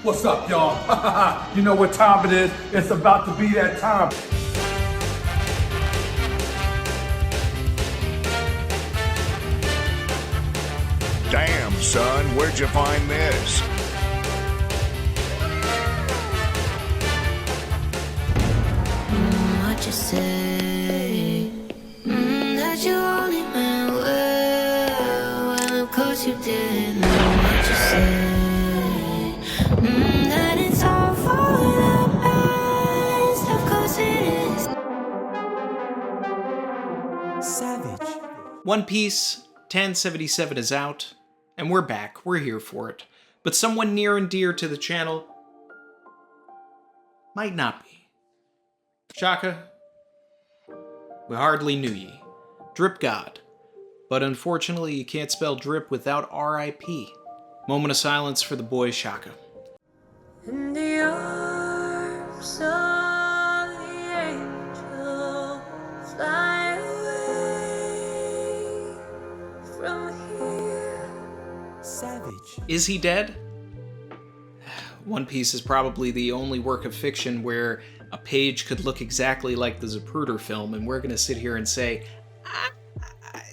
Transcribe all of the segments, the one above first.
What's up, y'all? You know what time it is? It's about to be that time. Damn, son, where'd you find this? What you say? That you only meant well, of course you did. What you say? That it's all for the best, of course it is. Savage. One Piece 1077 is out, and we're back. We're here for it. But someone near and dear to the channel might not be. Shaka, we hardly knew ye. Drip God. But unfortunately, you can't spell drip without R.I.P. Moment of silence for the boy Shaka. In the arms of the angel, fly away from here. Savage. Is he dead? One Piece is probably the only work of fiction where a page could look exactly like the Zapruder film, and we're gonna sit here and say,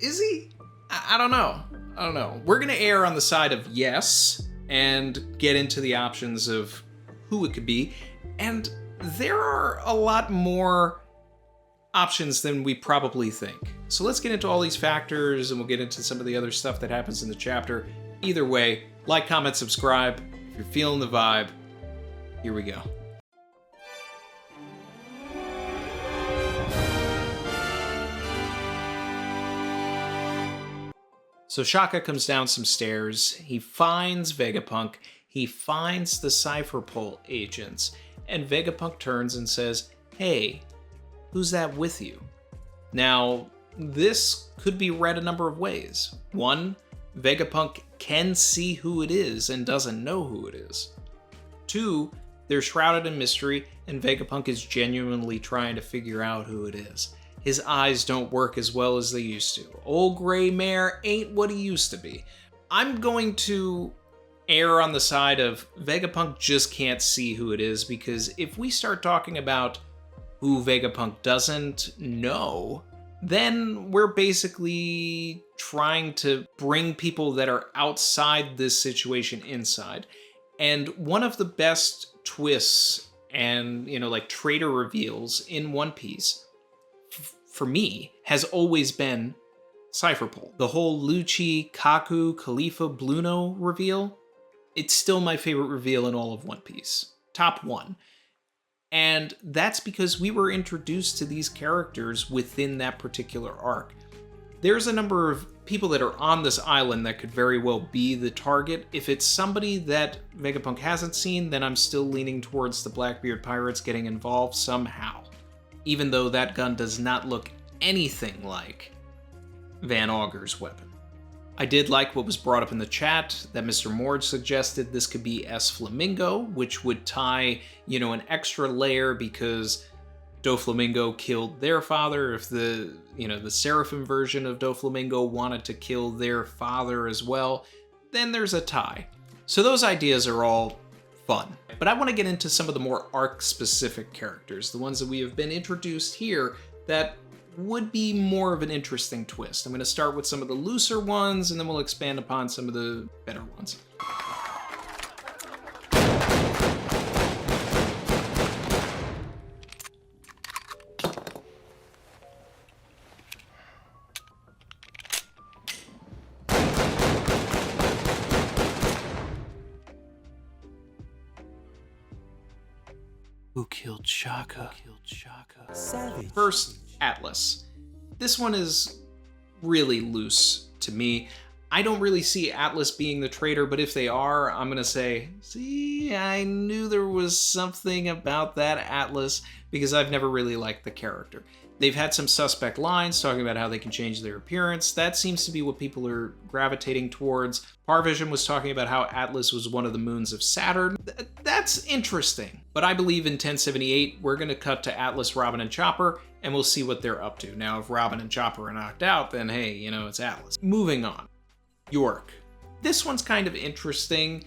is he? I don't know. I don't know. We're gonna err on the side of yes, and get into the options of who it could be, and there are a lot more options than we probably think. So let's get into all these factors, and we'll get into some of the other stuff that happens in the chapter. Either way, like, comment, subscribe. If you're feeling the vibe, here we go. So Shaka comes down some stairs, he finds Vegapunk, he finds the Cypher Pull agents, and Vegapunk turns and says, "Hey, who's that with you?" Now, this could be read a number of ways. One, Vegapunk can see who it is and doesn't know who it is. Two, they're shrouded in mystery, and Vegapunk is genuinely trying to figure out who it is. His eyes don't work as well as they used to. Old gray mare ain't what he used to be. I'm going to err on the side of Vegapunk just can't see who it is, because if we start talking about who Vegapunk doesn't know, then we're basically trying to bring people that are outside this situation inside. And one of the best twists and, like traitor reveals in One Piece, for me, has always been Cypher Pull. The whole Lucci, Kaku, Khalifa, Bluno reveal, it's still my favorite reveal in all of One Piece. Top one. And that's because we were introduced to these characters within that particular arc. There's a number of people that are on this island that could very well be the target. If it's somebody that Vegapunk hasn't seen, then I'm still leaning towards the Blackbeard Pirates getting involved somehow. Even though that gun does not look anything like Van Augur's weapon. I did like what was brought up in the chat, that Mr. Mord suggested this could be S-Flamingo, which would tie, an extra layer because Doflamingo killed their father. If the Seraphim version of Doflamingo wanted to kill their father as well, then there's a tie. So those ideas are all fun. But I want to get into some of the more arc-specific characters, the ones that we have been introduced here that would be more of an interesting twist. I'm going to start with some of the looser ones, and then we'll expand upon some of the better ones. Who killed Shaka? Savage. First, Atlas. This one is really loose to me. I don't really see Atlas being the traitor, but if they are, I'm gonna say, see, I knew there was something about that Atlas, because I've never really liked the character. They've had some suspect lines talking about how they can change their appearance. That seems to be what people are gravitating towards. Parvision was talking about how Atlas was one of the moons of Saturn. That's interesting. But I believe in 1078, we're going to cut to Atlas, Robin, and Chopper, and we'll see what they're up to. Now, if Robin and Chopper are knocked out, then hey, it's Atlas. Moving on. York. This one's kind of interesting.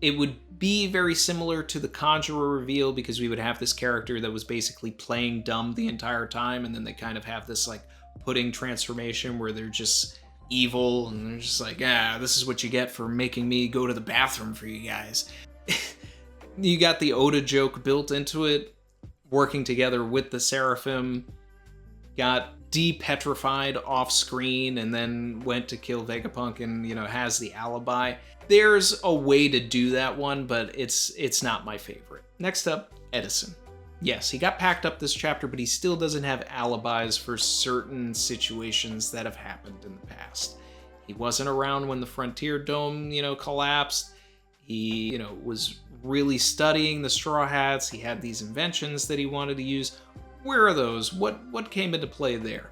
It would be very similar to the Conjurer reveal, because we would have this character that was basically playing dumb the entire time, and then they kind of have this like pudding transformation where they're just evil, and they're just like, this is what you get for making me go to the bathroom for you guys. You got the Oda joke built into it, working together with the Seraphim, got de-petrified off screen, and then went to kill Vegapunk and, has the alibi. There's a way to do that one, but it's not my favorite. Next up, Edison. Yes, he got packed up this chapter, but he still doesn't have alibis for certain situations that have happened in the past. He wasn't around when the Frontier Dome, collapsed. He, was really studying the Straw Hats. He had these inventions that he wanted to use. Where are those? What came into play there?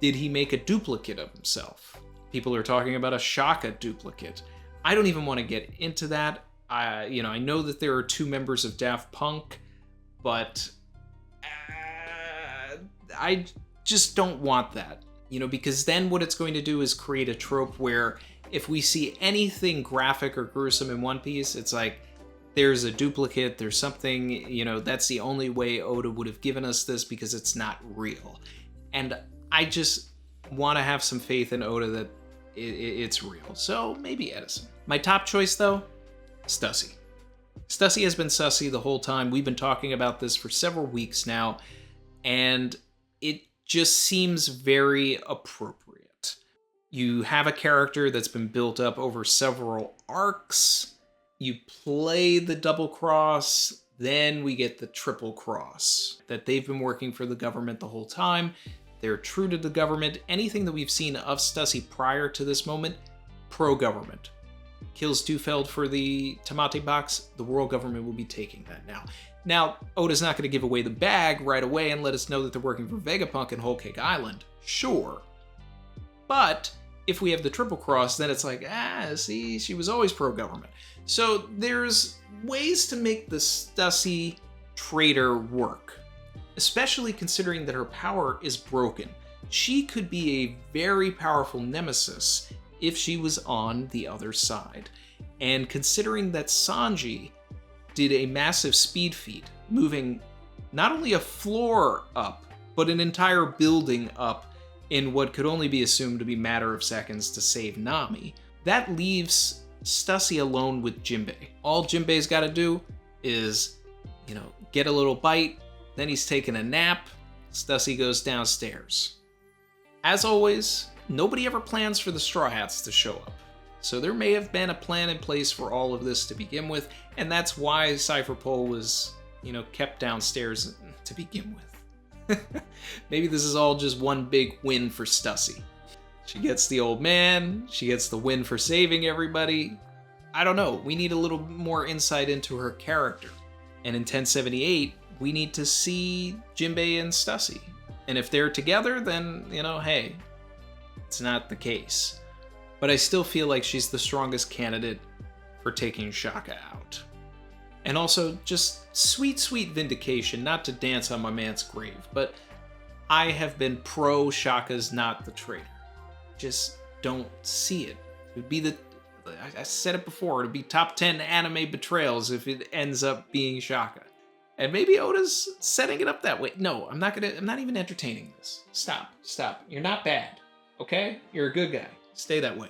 Did he make a duplicate of himself? People are talking about a Shaka duplicate. I don't even want to get into that. I know that there are 2 members of Daft Punk, but I just don't want that, because then what it's going to do is create a trope where if we see anything graphic or gruesome in One Piece, it's like, there's a duplicate, there's something, that's the only way Oda would have given us this because it's not real. And I just want to have some faith in Oda that it's real. So maybe Edison. My top choice though, Stussy. Stussy has been sussy the whole time. We've been talking about this for several weeks now, and it just seems very appropriate. You have a character that's been built up over several arcs. You play the double cross, then we get the triple cross. That they've been working for the government the whole time. They're true to the government. Anything that we've seen of Stussy prior to this moment, pro-government. Kills Dufeld for the Tamate box, the world government will be taking that now. Now, Oda's not going to give away the bag right away and let us know that they're working for Vegapunk and Whole Cake Island. Sure. But if we have the triple cross, then it's like, see, she was always pro-government. So there's ways to make the Stussy traitor work, especially considering that her power is broken. She could be a very powerful nemesis if she was on the other side. And considering that Sanji did a massive speed feat, moving not only a floor up, but an entire building up in what could only be assumed to be a matter of seconds to save Nami, that leaves Stussy alone with Jinbei. All Jinbei's got to do is, get a little bite, then he's taking a nap, Stussy goes downstairs. As always, nobody ever plans for the Straw Hats to show up. So there may have been a plan in place for all of this to begin with, and that's why Cypher Pull was, kept downstairs to begin with. Maybe this is all just one big win for Stussy. She gets the old man, she gets the win for saving everybody. I don't know, we need a little more insight into her character. And in 1078, we need to see Jinbei and Stussy. And if they're together, then, hey, it's not the case. But I still feel like she's the strongest candidate for taking Shaka out. And also, just sweet, sweet vindication, not to dance on my man's grave, but I have been pro Shaka's not the traitor. Just don't see it. It would be I said it before, it'd be top 10 anime betrayals if it ends up being Shaka. And maybe Oda's setting it up that way. No, I'm not even entertaining this. Stop. You're not bad, okay? You're a good guy. Stay that way.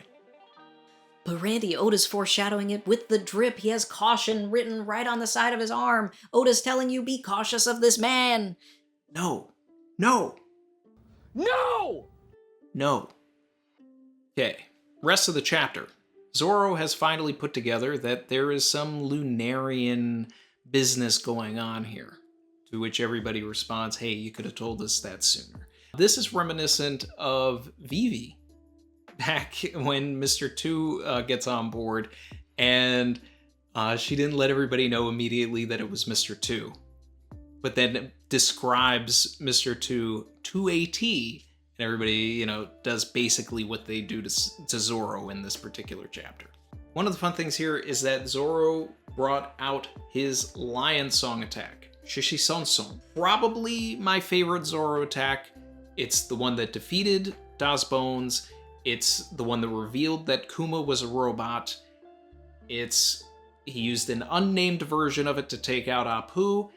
But Randy, Oda's foreshadowing it with the drip. He has caution written right on the side of his arm. Oda's telling you, be cautious of this man. No. Okay, rest of the chapter. Zorro has finally put together that there is some Lunarian business going on here. To which everybody responds, hey, you could have told us that sooner. This is reminiscent of Vivi, back when Mr. 2 gets on board, and she didn't let everybody know immediately that it was Mr. 2, but then describes Mr. 2 to a T, and everybody, does basically what they do to Zorro in this particular chapter. One of the fun things here is that Zorro brought out his Lion Song attack, Shishi Son Son. Probably my favorite Zorro attack. It's the one that defeated Das Bones. It's the one that revealed that Kuma was a robot. It's He used an unnamed version of it to take out Apu,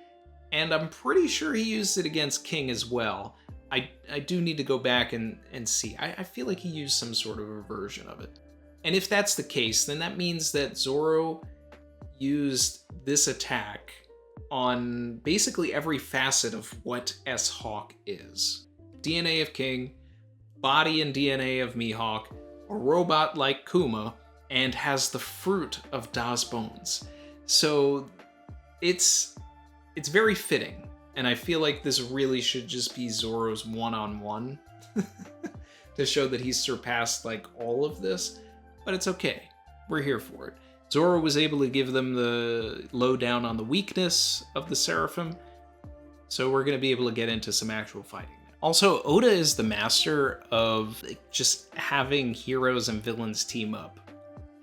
and I'm pretty sure he used it against King as well. I do need to go back and see. I feel like he used some sort of a version of it. And if that's the case, then that means that Zoro used this attack on basically every facet of what S-Hawk is. DNA of King, body and DNA of Mihawk, a robot like Kuma, and has the fruit of Da's bones. So it's very fitting, and I feel like this really should just be Zoro's one-on-one to show that he's surpassed like all of this, but it's okay. We're here for it. Zoro was able to give them the lowdown on the weakness of the Seraphim, so we're going to be able to get into some actual fighting now. Also, Oda is the master of just having heroes and villains team up.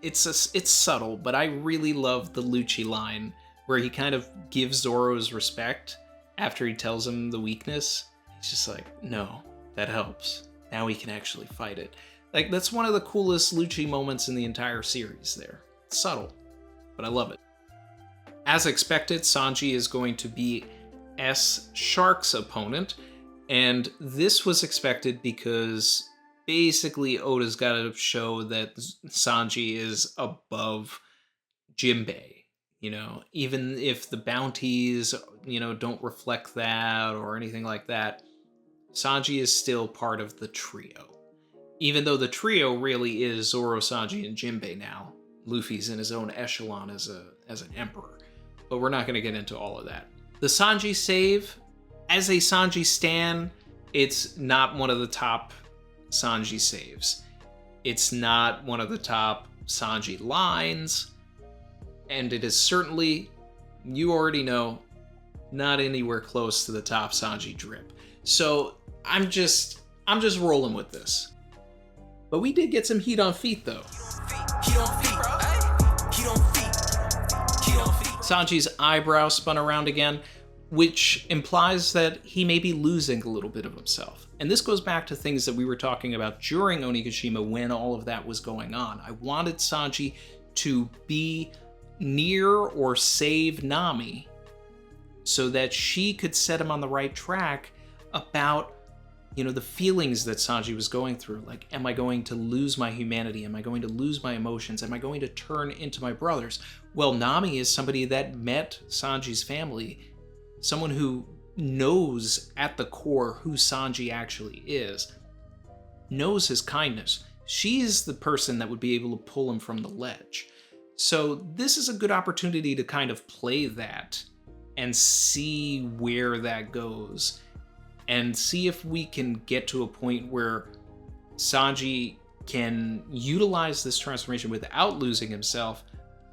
It's subtle, but I really love the Lucci line where he kind of gives Zoro his respect after he tells him the weakness. He's just like, no, that helps. Now we can actually fight it. Like, that's one of the coolest Lucci moments in the entire series there. It's subtle, but I love it. As expected, Sanji is going to be S-Shark's opponent, and this was expected because basically Oda's got to show that Sanji is above Jinbei. You know, even if the bounties, you know, don't reflect that or anything like that, Sanji is still part of the trio. Even though the trio really is Zoro, Sanji, and Jinbei now. Luffy's in his own echelon as an emperor. But we're not going to get into all of that. The Sanji save, as a Sanji stan, it's not one of the top Sanji saves. It's not one of the top Sanji lines. And it is certainly, you already know, not anywhere close to the top Sanji drip. So I'm just rolling with this. But we did get some heat on feet though. Sanji's eyebrow spun around again, which implies that he may be losing a little bit of himself. And this goes back to things that we were talking about during Onigashima when all of that was going on. I wanted Sanji to be near or save Nami so that she could set him on the right track about, you know, the feelings that Sanji was going through. Like, am I going to lose my humanity? Am I going to lose my emotions? Am I going to turn into my brothers? Well, Nami is somebody that met Sanji's family, someone who knows at the core who Sanji actually is, knows his kindness. She's the person that would be able to pull him from the ledge. So this is a good opportunity to kind of play that and see where that goes and see if we can get to a point where Sanji can utilize this transformation without losing himself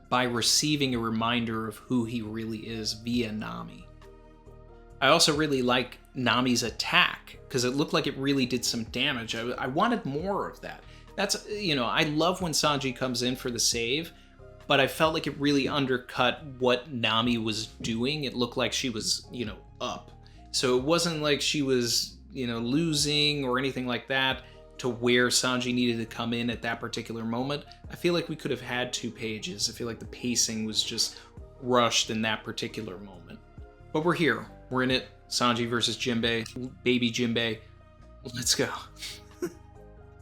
by receiving a reminder of who he really is via Nami. I also really like Nami's attack because it looked like it really did some damage. I wanted more of that. That's, you know, I love when Sanji comes in for the save, but I felt like it really undercut what Nami was doing. It looked like she was, you know, up. So it wasn't like she was, you know, losing or anything like that to where Sanji needed to come in at that particular moment. I feel like we could have had 2 pages. I feel like the pacing was just rushed in that particular moment. But we're here. We're in it. Sanji versus Jinbei. Baby Jinbei. Let's go.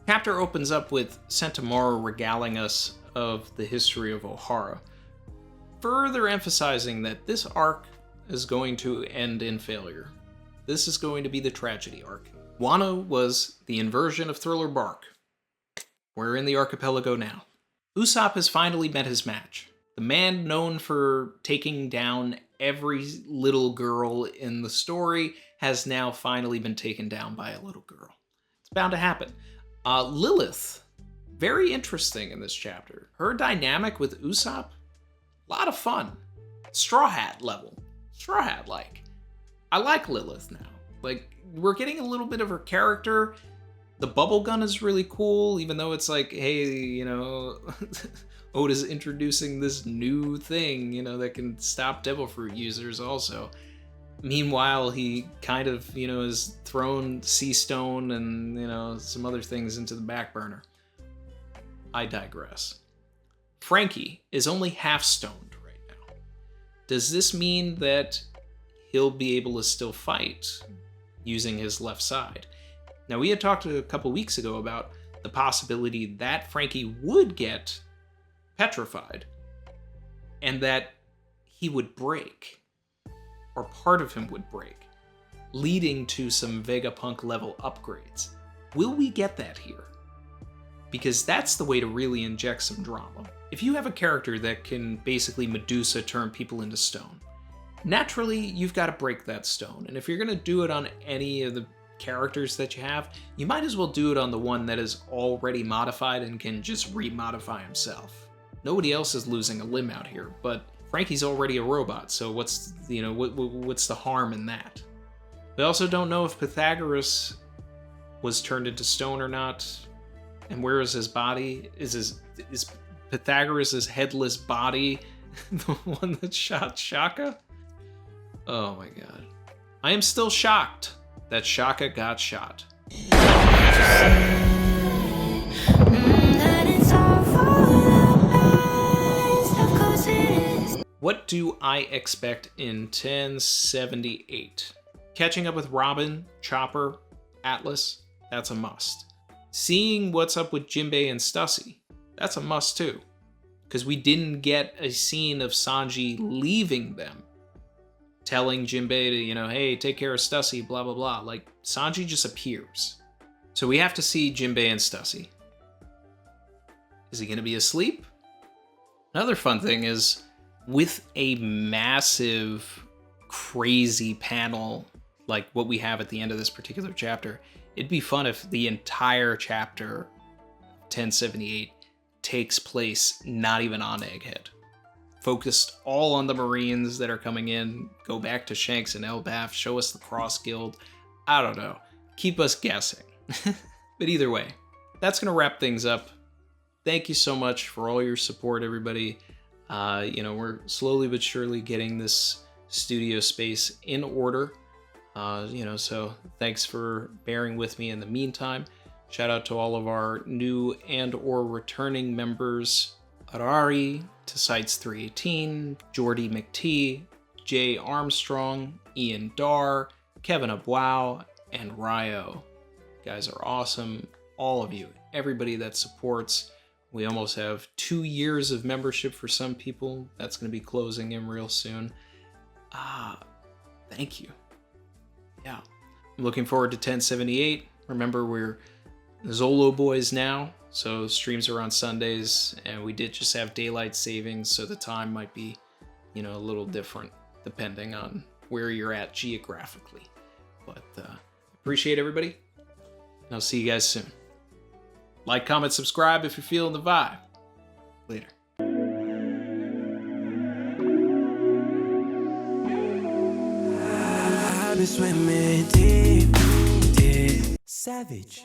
Chapter opens up with Sentomaru regaling us of the history of Ohara, further emphasizing that this arc is going to end in failure. This is going to be the tragedy arc. Wano was the inversion of Thriller Bark. We're in the archipelago now. Usopp has finally met his match. The man known for taking down every little girl in the story has now finally been taken down by a little girl. It's bound to happen. Lilith, very interesting in this chapter. Her dynamic with Usopp, a lot of fun. Straw Hat level. Straw Hat-like. I like Lilith now. Like, we're getting a little bit of her character. The bubble gun is really cool, even though it's like, hey, you know, Oda's introducing this new thing, you know, that can stop Devil Fruit users also. Meanwhile, he kind of, you know, has thrown Sea Stone and, you know, some other things into the back burner. I digress. Frankie is only half stoned Does this mean that he'll be able to still fight using his left side? Now, we had talked a couple weeks ago about the possibility that Frankie would get petrified and that he would break, or part of him would break, leading to some Vegapunk level upgrades. Will we get that here? Because that's the way to really inject some drama. If you have a character that can basically Medusa turn people into stone, naturally you've got to break that stone. And if you're going to do it on any of the characters that you have, you might as well do it on the one that is already modified and can just remodify himself. Nobody else is losing a limb out here, but Frankie's already a robot, so what's the harm in that? We also don't know if Pythagoras was turned into stone or not, and where is his body? Is Pythagoras' headless body the one that shot Shaka? Oh my god. I am still shocked that Shaka got shot. What do I expect in 1078? Catching up with Robin, Chopper, Atlas, that's a must. Seeing what's up with Jinbei and Stussy, that's a must too. Because we didn't get a scene of Sanji leaving them, telling Jinbei to, hey, take care of Stussy, blah, blah, blah. Like, Sanji just appears. So we have to see Jinbei and Stussy. Is he going to be asleep? Another fun thing is, with a massive, crazy panel like what we have at the end of this particular chapter, it'd be fun if the entire chapter 1078 takes place not even on Egghead. Focused all on the Marines that are coming in, go back to Shanks and Elbaf, show us the Cross Guild. I don't know. Keep us guessing. But either way, that's going to wrap things up. Thank you so much for all your support, everybody. We're slowly but surely getting this studio space in order. So thanks for bearing with me in the meantime. Shout out to all of our new and or returning members. Arari, to Sites 318, Jordy McT, Jay Armstrong, Ian Dar, Kevin Abwow, and Ryo. You guys are awesome. All of you. Everybody that supports. We almost have 2 years of membership for some people. That's going to be closing in real soon. Thank you. Yeah. I'm looking forward to 1078. Remember, we're Zolo-boys now, so streams are on Sundays, and we did just have daylight savings, so the time might be, a little different depending on where you're at geographically. But appreciate everybody, and I'll see you guys soon. Like, comment, subscribe if you're feeling the vibe. Later. I've been swimming deep, deep. Savage.